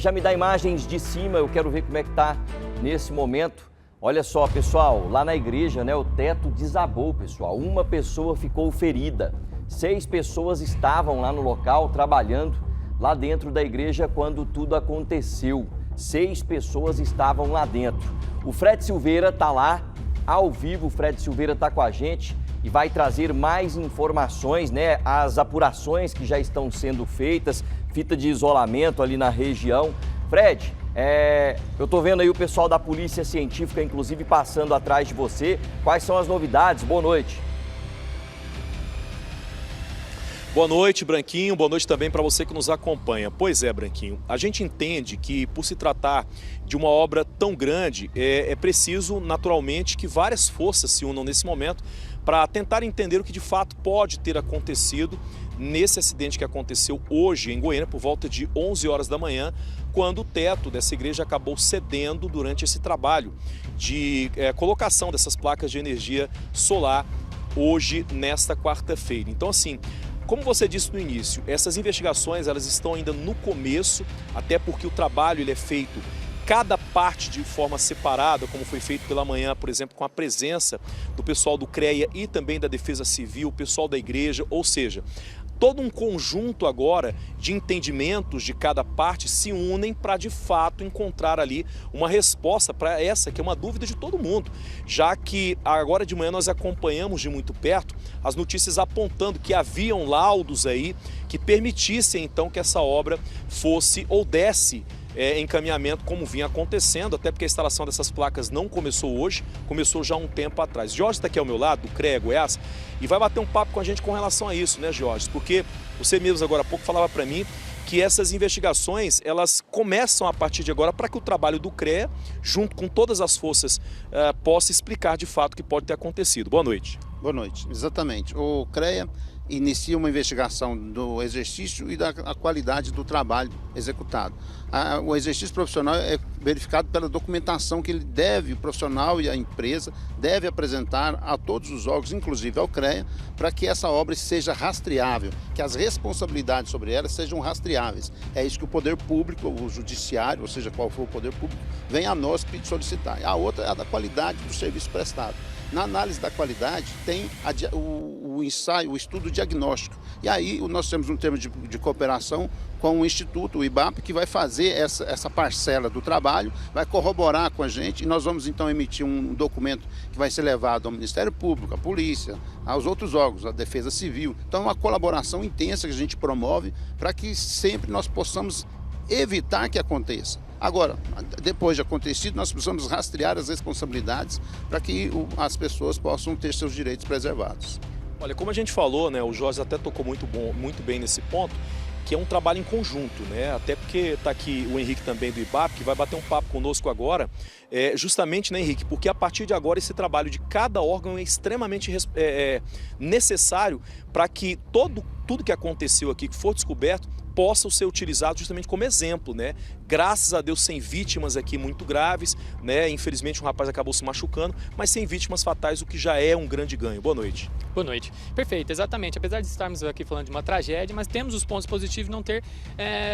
Já me dá imagens de cima, eu quero ver como é que tá nesse momento. Olha só, pessoal, lá na igreja, né, o teto desabou, pessoal. Uma pessoa ficou ferida. 6 pessoas estavam lá no local trabalhando lá dentro da igreja quando tudo aconteceu. 6 pessoas estavam lá dentro. O Fred Silveira tá lá, ao vivo. O Fred Silveira tá com a gente e vai trazer mais informações, né? As apurações que já estão sendo feitas, fita de isolamento ali na região. Fred, eu tô vendo aí o pessoal da Polícia Científica, inclusive, passando atrás de você. Quais são as novidades? Boa noite. Boa noite, Branquinho. Boa noite também para você que nos acompanha. Pois é, Branquinho, a gente entende que, por se tratar de uma obra tão grande, é preciso, naturalmente, que várias forças se unam nesse momento para tentar entender o que de fato pode ter acontecido nesse acidente que aconteceu hoje em Goiânia, por volta de 11 horas da manhã, quando o teto dessa igreja acabou cedendo durante esse trabalho de colocação dessas placas de energia solar hoje, nesta quarta-feira. Então, assim, como você disse no início, essas investigações elas estão ainda no começo, até porque o trabalho ele é feito cada parte de forma separada, como foi feito pela manhã, por exemplo, com a presença do pessoal do CREA e também da Defesa Civil, o pessoal da igreja, ou seja, todo um conjunto agora de entendimentos de cada parte se unem para de fato encontrar ali uma resposta para essa que é uma dúvida de todo mundo, já que agora de manhã nós acompanhamos de muito perto as notícias apontando que haviam laudos aí que permitissem então que essa obra fosse ou desse encaminhamento como vinha acontecendo, até porque a instalação dessas placas não começou hoje, começou já há um tempo atrás. Jorge está aqui ao meu lado, do CREA Goiás, e vai bater um papo com a gente com relação a isso, né, Jorge? Porque você mesmo agora há pouco falava para mim que essas investigações, elas começam a partir de agora para que o trabalho do CREA, junto com todas as forças, possa explicar de fato o que pode ter acontecido. Boa noite. Boa noite, exatamente. O CREA inicia uma investigação do exercício e da qualidade do trabalho executado. O exercício profissional é verificado pela documentação que o profissional e a empresa deve apresentar a todos os órgãos, inclusive ao CREA, para que essa obra seja rastreável, que as responsabilidades sobre ela sejam rastreáveis. É isso que o poder público, o judiciário, ou seja, qual for o poder público, vem a nós solicitar. A outra é a da qualidade do serviço prestado. Na análise da qualidade tem o ensaio, o estudo diagnóstico. E aí nós temos um termo de cooperação com o Instituto, o IBAP, que vai fazer essa parcela do trabalho, vai corroborar com a gente e nós vamos então emitir um documento que vai ser levado ao Ministério Público, à Polícia, aos outros órgãos, à Defesa Civil. Então é uma colaboração intensa que a gente promove para que sempre nós possamos evitar que aconteça. Agora, depois de acontecido, nós precisamos rastrear as responsabilidades para que as pessoas possam ter seus direitos preservados. Olha, como a gente falou, né, o Jorge até tocou muito bem nesse ponto, que é um trabalho em conjunto, né? Até porque está aqui o Henrique também do IBAP, que vai bater um papo conosco agora, justamente, né, Henrique, porque a partir de agora esse trabalho de cada órgão é extremamente necessário para que tudo que aconteceu aqui, que for descoberto, possa ser utilizado justamente como exemplo, né? Graças a Deus sem vítimas aqui muito graves, né? Infelizmente um rapaz acabou se machucando, mas sem vítimas fatais, o que já é um grande ganho. Boa noite. Boa noite. Perfeito, exatamente. Apesar de estarmos aqui falando de uma tragédia, mas temos os pontos positivos de não ter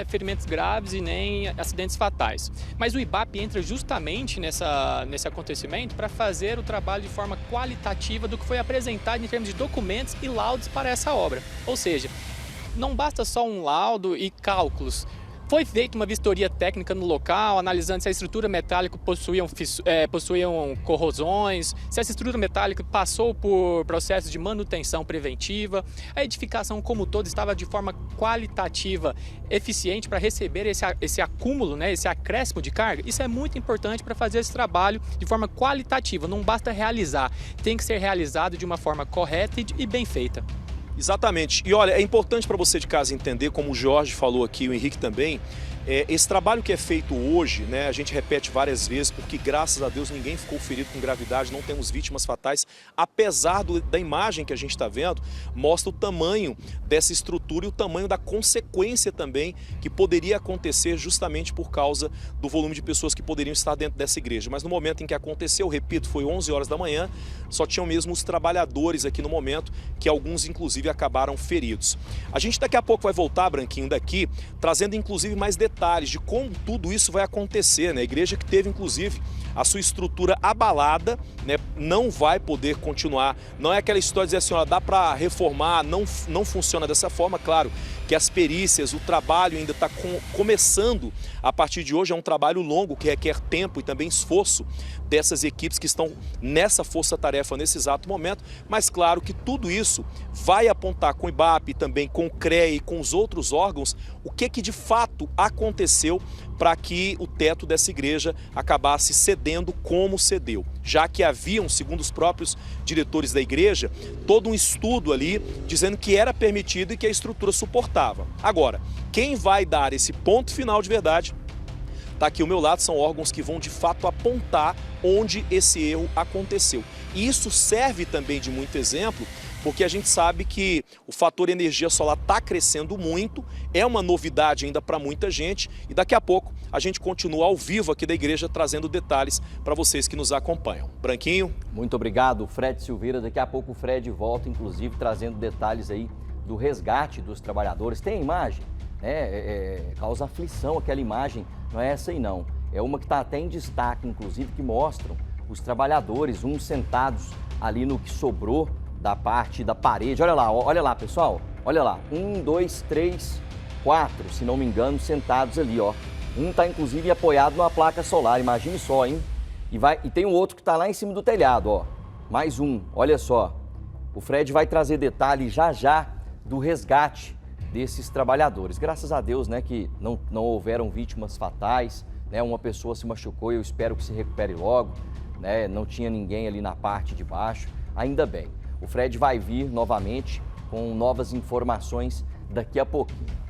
ferimentos graves e nem acidentes fatais. Mas o IBAP entra justamente nesse acontecimento para fazer o trabalho de forma qualitativa do que foi apresentado em termos de documentos e laudos para essa obra. Ou seja, não basta só um laudo e cálculos. Foi feita uma vistoria técnica no local, analisando se a estrutura metálica possuíam corrosões, se essa estrutura metálica passou por processos de manutenção preventiva, a edificação como todo estava de forma qualitativa, eficiente para receber esse acúmulo, né, esse acréscimo de carga. Isso é muito importante para fazer esse trabalho de forma qualitativa, não basta realizar, tem que ser realizado de uma forma correta e bem feita. Exatamente. E olha, é importante para você de casa entender, como o Jorge falou aqui, o Henrique também, esse trabalho que é feito hoje, né, a gente repete várias vezes, porque graças a Deus ninguém ficou ferido com gravidade, não temos vítimas fatais, apesar da imagem que a gente está vendo, mostra o tamanho dessa estrutura e o tamanho da consequência também que poderia acontecer justamente por causa do volume de pessoas que poderiam estar dentro dessa igreja. Mas no momento em que aconteceu, repito, foi 11 horas da manhã, só tinham mesmo os trabalhadores aqui no momento, que alguns inclusive acabaram feridos. A gente daqui a pouco vai voltar, Branquinho, daqui, trazendo inclusive mais detalhes detalhes de como tudo isso vai acontecer, né? A igreja que teve, inclusive, a sua estrutura abalada, né? Não vai poder continuar. Não é aquela história de dizer assim, ó, dá para reformar, não funciona dessa forma. Claro que as perícias, o trabalho ainda está começando a partir de hoje. É um trabalho longo que requer tempo e também esforço dessas equipes que estão nessa força-tarefa nesse exato momento. Mas claro que tudo isso vai apontar com o IBAP, também com o CREA e com os outros órgãos, o que de fato aconteceu para que o teto dessa igreja acabasse cedendo como cedeu. Já que haviam, segundo os próprios diretores da igreja, todo um estudo ali dizendo que era permitido e que a estrutura suportava. Agora, quem vai dar esse ponto final de verdade está aqui ao meu lado, são órgãos que vão de fato apontar onde esse erro aconteceu. E isso serve também de muito exemplo, porque a gente sabe que o fator energia solar está crescendo muito, é uma novidade ainda para muita gente, e daqui a pouco a gente continua ao vivo aqui da igreja trazendo detalhes para vocês que nos acompanham. Branquinho. Muito obrigado, Fred Silveira. Daqui a pouco o Fred volta, inclusive, trazendo detalhes aí do resgate dos trabalhadores. Tem a imagem, né? Causa aflição aquela imagem, não é essa aí não. É uma que está até em destaque, inclusive, que mostram os trabalhadores, uns sentados ali no que sobrou da parte da parede. Olha lá, pessoal. Olha lá. 1, 2, 3, 4, se não me engano, sentados ali, ó. Um está, inclusive, apoiado numa placa solar. Imagine só, hein? E tem um outro que está lá em cima do telhado, ó. Mais um. Olha só. O Fred vai trazer detalhes já do resgate desses trabalhadores. Graças a Deus, né, que não houveram vítimas fatais, né? Uma pessoa se machucou e eu espero que se recupere logo, né? Não tinha ninguém ali na parte de baixo. Ainda bem. O Fred vai vir novamente com novas informações daqui a pouquinho.